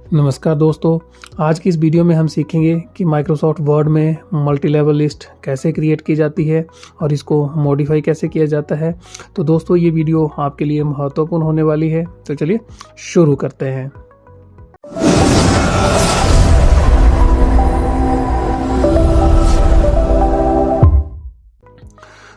नमस्कार दोस्तों, आज की इस वीडियो में हम सीखेंगे कि माइक्रोसॉफ्ट वर्ड में मल्टी लेवल लिस्ट कैसे क्रिएट की जाती है और इसको मॉडिफाई कैसे किया जाता है। तो दोस्तों ये वीडियो आपके लिए महत्वपूर्ण होने वाली है। तो चलिए शुरू करते हैं।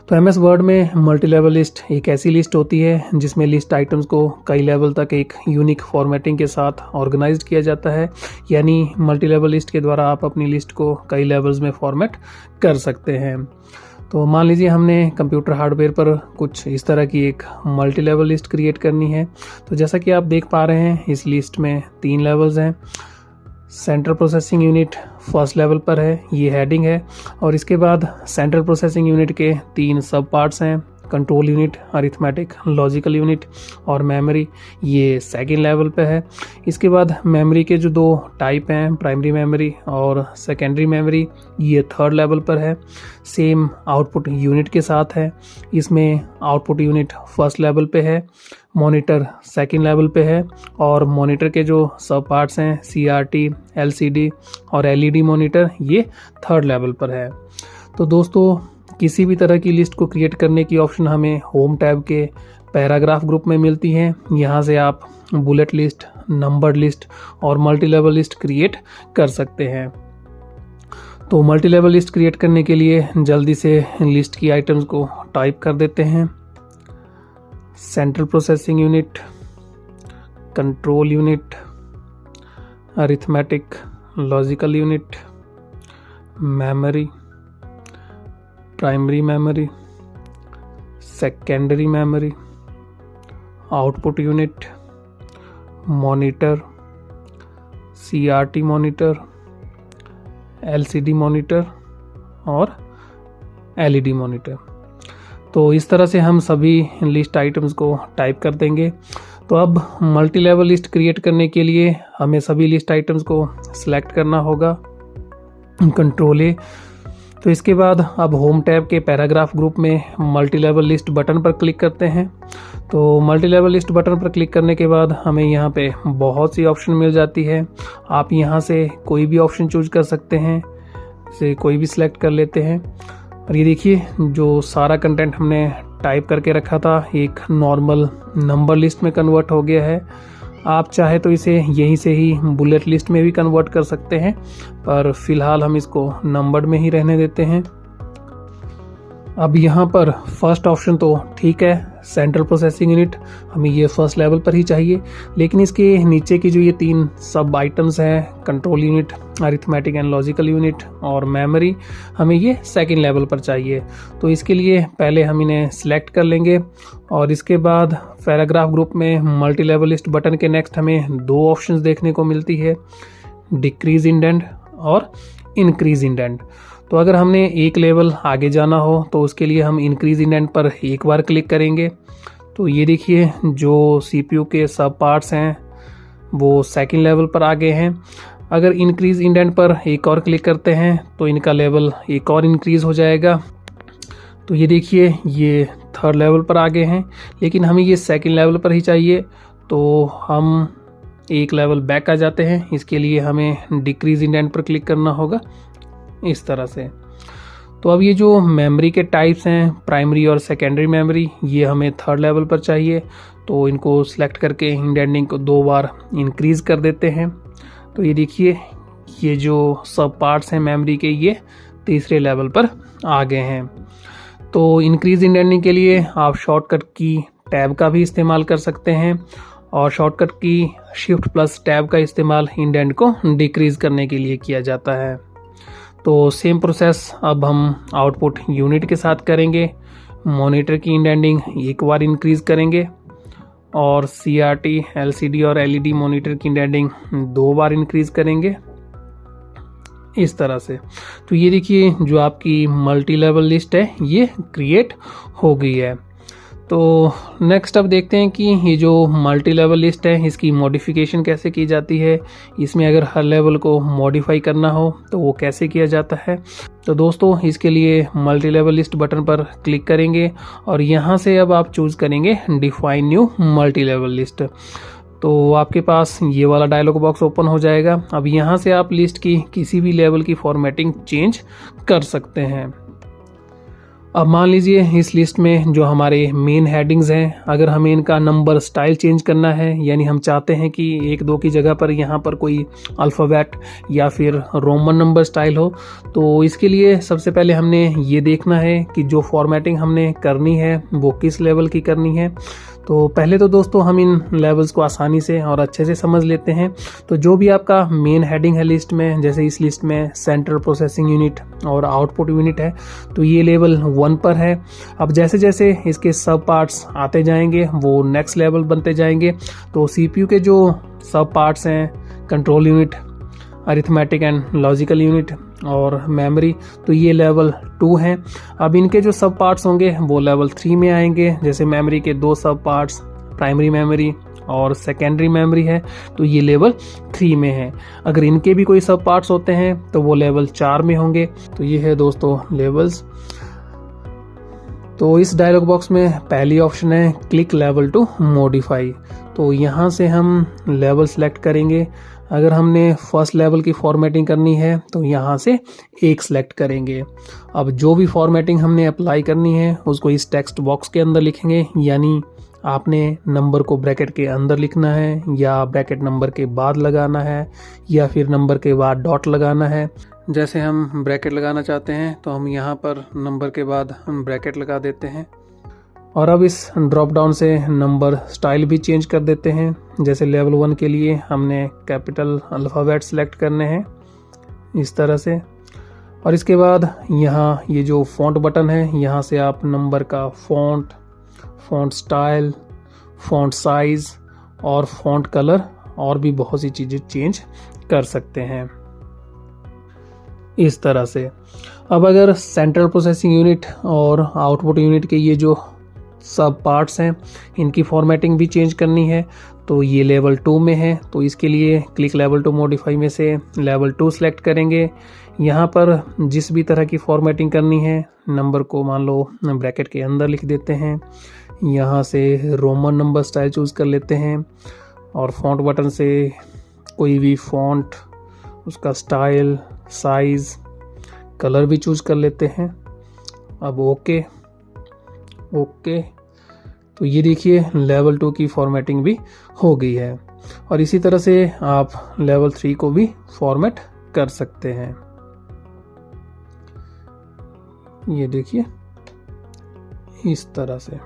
तो एमएस वर्ड में मल्टी लेवल लिस्ट एक ऐसी लिस्ट होती है जिसमें लिस्ट आइटम्स को कई लेवल तक एक यूनिक फॉर्मेटिंग के साथ ऑर्गेनाइज्ड किया जाता है। यानी मल्टी लेवल लिस्ट के द्वारा आप अपनी लिस्ट को कई लेवल्स में फॉर्मेट कर सकते हैं। तो मान लीजिए हमने कंप्यूटर हार्डवेयर पर कुछ इस तरह की एक मल्टी लेवल लिस्ट क्रिएट करनी है। तो जैसा कि आप देख पा रहे हैं, इस लिस्ट में 3 लेवल्स हैं। Central processing unit first level पर है, ये हेडिंग है। और इसके बाद सेंट्रल प्रोसेसिंग यूनिट के 3 सब पार्ट्स हैं, control unit, arithmetic, logical unit और मेमोरी, ये सेकंड लेवल पे है। इसके बाद मेमोरी के जो 2 टाइप हैं, प्राइमरी मेमोरी और सेकेंडरी मेमोरी, ये थर्ड लेवल पर है। सेम आउटपुट यूनिट के साथ है। इसमें आउटपुट यूनिट फर्स्ट लेवल पे है, मॉनिटर सेकंड लेवल पे है और मॉनिटर के जो सब पार्ट्स हैं, CRT, LCD और LED मॉनिटर, ये थर्ड लेवल पर है। तो दोस्तों किसी भी तरह की लिस्ट को क्रिएट करने की ऑप्शन हमें होम टैब के पैराग्राफ ग्रुप में मिलती है। यहाँ से आप बुलेट लिस्ट, नंबर्ड लिस्ट और मल्टी लेवल लिस्ट क्रिएट कर सकते हैं। तो मल्टी लेवल लिस्ट क्रिएट करने के लिए जल्दी से लिस्ट की आइटम्स को टाइप कर देते हैं। Central processing unit, control unit, arithmetic, logical unit, memory, primary memory, secondary memory, output unit, monitor, CRT monitor, LCD monitor और LED मॉनिटर। तो इस तरह से हम सभी लिस्ट आइटम्स को टाइप कर देंगे। तो अब मल्टी लेवल लिस्ट क्रिएट करने के लिए हमें सभी लिस्ट आइटम्स को सिलेक्ट करना होगा, कंट्रोल A। तो इसके बाद अब होम टैब के पैराग्राफ ग्रुप में मल्टी लेवल लिस्ट बटन पर क्लिक करते हैं। तो मल्टी लेवल लिस्ट बटन पर क्लिक करने के बाद हमें यहाँ पे बहुत सी ऑप्शन मिल जाती है। आप यहाँ से कोई भी ऑप्शन चूज कर सकते हैं, इसे कोई भी सिलेक्ट कर लेते हैं। और ये देखिए, जो सारा कंटेंट हमने टाइप करके रखा था एक नॉर्मल नंबर लिस्ट में कन्वर्ट हो गया है। आप चाहे तो इसे यहीं से ही बुलेट लिस्ट में भी कन्वर्ट कर सकते हैं, पर फिलहाल हम इसको नंबर्ड में ही रहने देते हैं। अब यहाँ पर फर्स्ट ऑप्शन तो ठीक है, सेंट्रल प्रोसेसिंग यूनिट, हमें ये फर्स्ट लेवल पर ही चाहिए। लेकिन इसके नीचे की जो ये 3 सब आइटम्स हैं, control unit, arithmetic and logical unit और मेमोरी, हमें ये सेकंड लेवल पर चाहिए। तो इसके लिए पहले हम इन्हें सिलेक्ट कर लेंगे और इसके बाद पैराग्राफ ग्रुप में मल्टी लेवल लिस्ट बटन के नेक्स्ट हमें 2 ऑप्शंस देखने को मिलती है, डिक्रीज इंडेंट और इंक्रीज इंडेंट। तो अगर हमने एक लेवल आगे जाना हो तो उसके लिए हम इंक्रीज इंडेंट पर एक बार क्लिक करेंगे। तो ये देखिए, जो CPU के सब पार्ट्स हैं वो सेकंड लेवल पर आ गए हैं। अगर इंक्रीज इंडेंट पर एक और क्लिक करते हैं तो इनका लेवल एक और इंक्रीज हो जाएगा। तो ये देखिए, ये थर्ड लेवल पर आ गए हैं, लेकिन हमें ये सेकंड लेवल पर ही चाहिए। तो हम एक लेवल बैक आ जाते हैं। इसके लिए हमें डिक्रीज इंडेंट पर क्लिक करना होगा, इस तरह से। तो अब ये जो मेमोरी के टाइप्स हैं, प्राइमरी और सेकेंडरी मेमोरी, ये हमें थर्ड लेवल पर चाहिए। तो इनको सिलेक्ट करके इंडेंटिंग को 2 बार इंक्रीज कर देते हैं। तो ये देखिए, ये जो सब पार्ट्स हैं मेमोरी के, ये तीसरे लेवल पर आ गए हैं। तो इंक्रीज इंडेंटिंग के लिए आप शॉर्टकट की टैब का भी इस्तेमाल कर सकते हैं और शॉर्टकट की Shift+ टैब का इस्तेमाल इंडेंट को डिक्रीज करने के लिए किया जाता है। तो सेम प्रोसेस अब हम आउटपुट यूनिट के साथ करेंगे। मॉनिटर की इंडेंटिंग एक बार इंक्रीज करेंगे और CRT, LCD और LED मॉनिटर की इंडेंटिंग 2 बार इंक्रीज करेंगे, इस तरह से। तो ये देखिए, जो आपकी मल्टी लेवल लिस्ट है ये क्रिएट हो गई है। तो नेक्स्ट अब देखते हैं कि ये जो मल्टी लेवल लिस्ट है इसकी मॉडिफिकेशन कैसे की जाती है। इसमें अगर हर लेवल को मॉडिफाई करना हो तो वो कैसे किया जाता है। तो दोस्तों इसके लिए मल्टी लेवल लिस्ट बटन पर क्लिक करेंगे और यहाँ से अब आप चूज़ करेंगे define new multi level list. तो आपके पास ये वाला डायलॉग बॉक्स ओपन हो जाएगा। अब यहाँ से आप लिस्ट की किसी भी लेवल की फॉर्मेटिंग चेंज कर सकते हैं। अब मान लीजिए इस लिस्ट में जो हमारे मेन हेडिंग्स हैं, अगर हमें इनका नंबर स्टाइल चेंज करना है, यानी हम चाहते हैं कि 1 2 की जगह पर यहाँ पर कोई अल्फ़ाबेट या फिर रोमन नंबर स्टाइल हो, तो इसके लिए सबसे पहले हमने ये देखना है कि जो फॉर्मेटिंग हमने करनी है वो किस लेवल की करनी है। तो पहले तो दोस्तों हम इन लेवल्स को आसानी से और अच्छे से समझ लेते हैं। तो जो भी आपका मेन हेडिंग है लिस्ट में, जैसे इस लिस्ट में सेंट्रल प्रोसेसिंग यूनिट और आउटपुट यूनिट है, तो ये लेवल 1 पर है। अब जैसे जैसे इसके सब पार्ट्स आते जाएंगे वो नेक्स्ट लेवल बनते जाएंगे। तो सीपीयू के जो सब पार्ट्स हैं, control unit, arithmetic and logical unit और मेमोरी, तो ये लेवल 2 हैं। अब इनके जो सब पार्ट्स होंगे वो लेवल 3 में आएंगे। जैसे मेमोरी के 2 सब पार्ट्स, प्राइमरी मेमोरी और सेकेंडरी मेमोरी है, तो ये लेवल 3 में है। अगर इनके भी कोई सब पार्ट्स होते हैं तो वो लेवल 4 में होंगे। तो ये है दोस्तों लेवल्स। तो इस डायलॉग बॉक्स में पहली ऑप्शन है क्लिक लेवल टू मॉडिफाई। तो यहाँ से हम लेवल सेलेक्ट करेंगे। अगर हमने फर्स्ट लेवल की फॉर्मेटिंग करनी है तो यहाँ से 1 सेलेक्ट करेंगे। अब जो भी फॉर्मेटिंग हमने अप्लाई करनी है उसको इस टेक्स्ट बॉक्स के अंदर लिखेंगे, यानी आपने नंबर को ब्रैकेट के अंदर लिखना है या ब्रैकेट नंबर के बाद लगाना है या फिर नंबर के बाद डॉट लगाना है। जैसे हम ब्रैकेट लगाना चाहते हैं तो हम यहाँ पर नंबर के बाद हम ब्रैकेट लगा देते हैं। और अब इस ड्रॉप डाउन से नंबर स्टाइल भी चेंज कर देते हैं। जैसे लेवल 1 के लिए हमने कैपिटल अल्फ़ाबेट सेलेक्ट करने हैं इस तरह से। और इसके बाद यहाँ ये जो फ़ॉन्ट बटन है, यहाँ से आप नंबर का फ़ॉन्ट स्टाइल, फ़ॉन्ट साइज़ और फ़ॉन्ट कलर और भी बहुत सी चीज़ें चेंज कर सकते हैं इस तरह से। अब अगर सेंट्रल प्रोसेसिंग यूनिट और आउटपुट यूनिट के ये जो सब पार्ट्स हैं, इनकी फॉर्मेटिंग भी चेंज करनी है, तो ये लेवल 2 में है। तो इसके लिए क्लिक लेवल टू मॉडिफाई में से लेवल 2 सेलेक्ट करेंगे। यहाँ पर जिस भी तरह की फॉर्मेटिंग करनी है, नंबर को मान लो ब्रैकेट के अंदर लिख देते हैं। यहाँ से रोमन नंबर स्टाइल चूज़ कर लेते हैं और फ़ॉन्ट बटन से कोई भी फ़ॉन्ट, उसका स्टाइल, साइज़, कलर भी चूज़ कर लेते हैं। अब ओके। तो ये देखिए लेवल 2 की फॉर्मेटिंग भी हो गई है। और इसी तरह से आप लेवल 3 को भी फॉर्मेट कर सकते हैं। ये देखिए इस तरह से।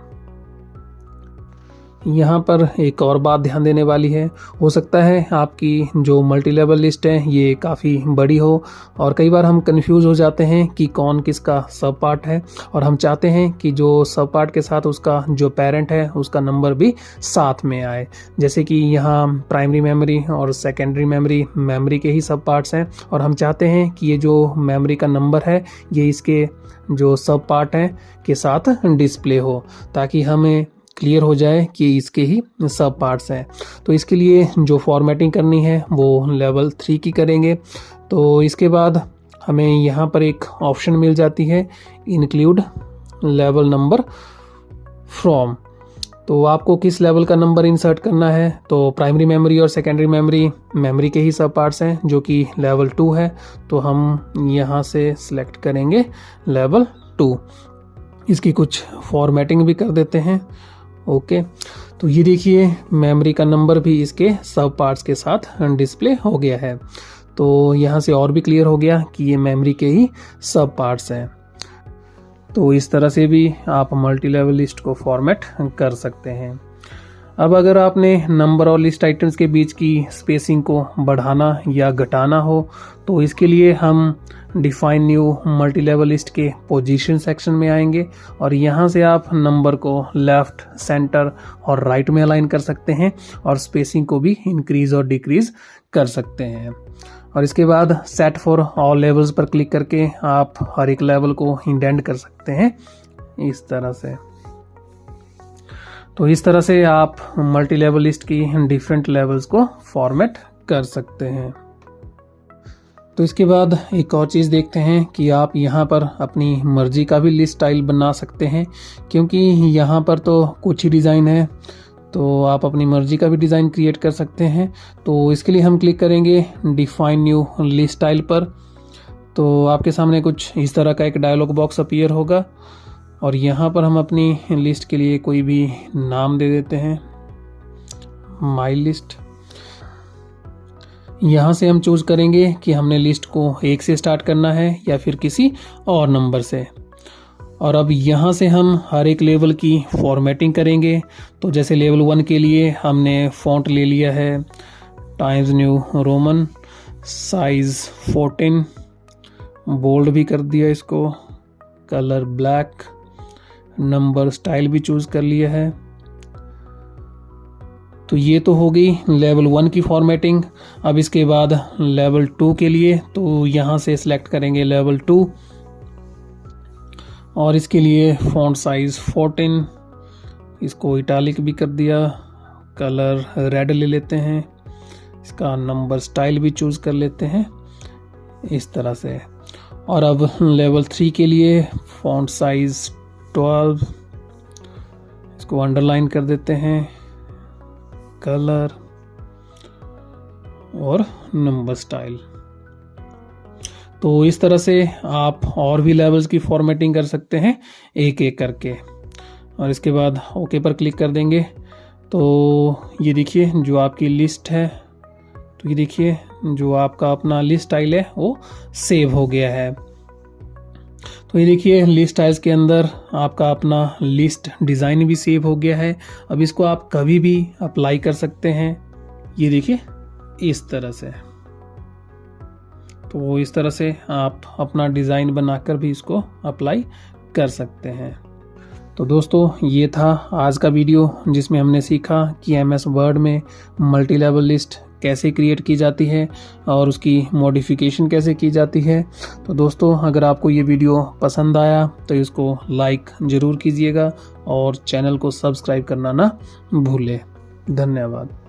यहाँ पर एक और बात ध्यान देने वाली है, हो सकता है आपकी जो मल्टी लेवल लिस्ट है ये काफ़ी बड़ी हो और कई बार हम कंफ्यूज हो जाते हैं कि कौन किसका सब पार्ट है, और हम चाहते हैं कि जो सब पार्ट के साथ उसका जो पेरेंट है उसका नंबर भी साथ में आए। जैसे कि यहाँ प्राइमरी मेमोरी और सेकेंडरी मेमोरी के ही सब पार्ट्स हैं, और हम चाहते हैं कि ये जो मेमोरी का नंबर है ये इसके जो सब पार्ट हैं के साथ डिस्प्ले हो, ताकि हमें क्लियर हो जाए कि इसके ही सब पार्ट्स हैं। तो इसके लिए जो फॉर्मेटिंग करनी है वो लेवल 3 की करेंगे। तो इसके बाद हमें यहाँ पर एक ऑप्शन मिल जाती है इंक्लूड लेवल नंबर फ्रॉम। तो आपको किस लेवल का नंबर इंसर्ट करना है, तो प्राइमरी मेमोरी और सेकेंडरी मेमोरी के ही सब पार्ट्स हैं जो कि लेवल 2 है। तो हम यहाँ से सिलेक्ट करेंगे लेवल 2। इसकी कुछ फॉर्मेटिंग भी कर देते हैं। ओके। तो ये देखिए मेमोरी का नंबर भी इसके सब पार्ट्स के साथ डिस्प्ले हो गया है। तो यहाँ से और भी क्लियर हो गया कि ये मेमोरी के ही सब पार्ट्स हैं। तो इस तरह से भी आप मल्टी लेवल लिस्ट को फॉर्मेट कर सकते हैं। अब अगर आपने नंबर और लिस्ट आइटम्स के बीच की स्पेसिंग को बढ़ाना या घटाना हो, तो इसके लिए हम define new multi level list के पोजीशन सेक्शन में आएंगे और यहाँ से आप नंबर को लेफ्ट, सेंटर और राइट में अलाइन कर सकते हैं और स्पेसिंग को भी इंक्रीज और डिक्रीज कर सकते हैं। और इसके बाद सेट फॉर ऑल लेवल्स पर क्लिक करके आप हर एक लेवल को इंडेंट कर सकते हैं इस तरह से। तो इस तरह से आप मल्टी लेवल लिस्ट की डिफरेंट लेवल्स को फॉर्मेट कर सकते हैं। तो इसके बाद एक और चीज़ देखते हैं कि आप यहाँ पर अपनी मर्जी का भी लिस्ट स्टाइल बना सकते हैं, क्योंकि यहाँ पर तो कुछ ही डिज़ाइन है। तो आप अपनी मर्जी का भी डिज़ाइन क्रिएट कर सकते हैं। तो इसके लिए हम क्लिक करेंगे डिफाइन न्यू लिस्ट स्टाइल पर। तो आपके सामने कुछ इस तरह का एक डायलॉग बॉक्स अपीयर होगा और यहाँ पर हम अपनी लिस्ट के लिए कोई भी नाम दे देते हैं, माई लिस्ट। यहाँ से हम चूज करेंगे कि हमने लिस्ट को 1 से स्टार्ट करना है या फिर किसी और नंबर से। और अब यहाँ से हम हर एक लेवल की फॉर्मेटिंग करेंगे। तो जैसे लेवल 1 के लिए हमने फॉन्ट ले लिया है Times New Roman, size 14, bold भी कर दिया इसको, कलर ब्लैक, नंबर स्टाइल भी चूज कर लिया है। तो ये तो हो गई लेवल 1 की फॉर्मेटिंग। अब इसके बाद लेवल 2 के लिए तो यहाँ से सिलेक्ट करेंगे लेवल 2 और इसके लिए फॉन्ट साइज 14, इसको इटालिक भी कर दिया, कलर रेड ले लेते हैं, इसका नंबर स्टाइल भी चूज कर लेते हैं इस तरह से। और अब लेवल 3 के लिए फॉन्ट साइज 12, इसको अंडरलाइन कर देते हैं, कलर और नंबर स्टाइल। तो इस तरह से आप और भी लेवल्स की फॉर्मेटिंग कर सकते हैं एक एक करके। और इसके बाद ओके पर क्लिक कर देंगे तो ये देखिए जो आपकी लिस्ट है, तो ये देखिए जो आपका अपना लिस्ट स्टाइल है वो सेव हो गया है। तो ये देखिए लिस्ट स्टाइल्स के अंदर आपका अपना लिस्ट डिज़ाइन भी सेव हो गया है। अब इसको आप कभी भी अप्लाई कर सकते हैं, ये देखिए इस तरह से। तो इस तरह से आप अपना डिज़ाइन बनाकर भी इसको अप्लाई कर सकते हैं। तो दोस्तों ये था आज का वीडियो जिसमें हमने सीखा कि एमएस वर्ड में मल्टी लेवल लिस्ट कैसे क्रिएट की जाती है और उसकी मॉडिफिकेशन कैसे की जाती है। तो दोस्तों अगर आपको ये वीडियो पसंद आया तो इसको लाइक ज़रूर कीजिएगा और चैनल को सब्सक्राइब करना ना भूलें। धन्यवाद।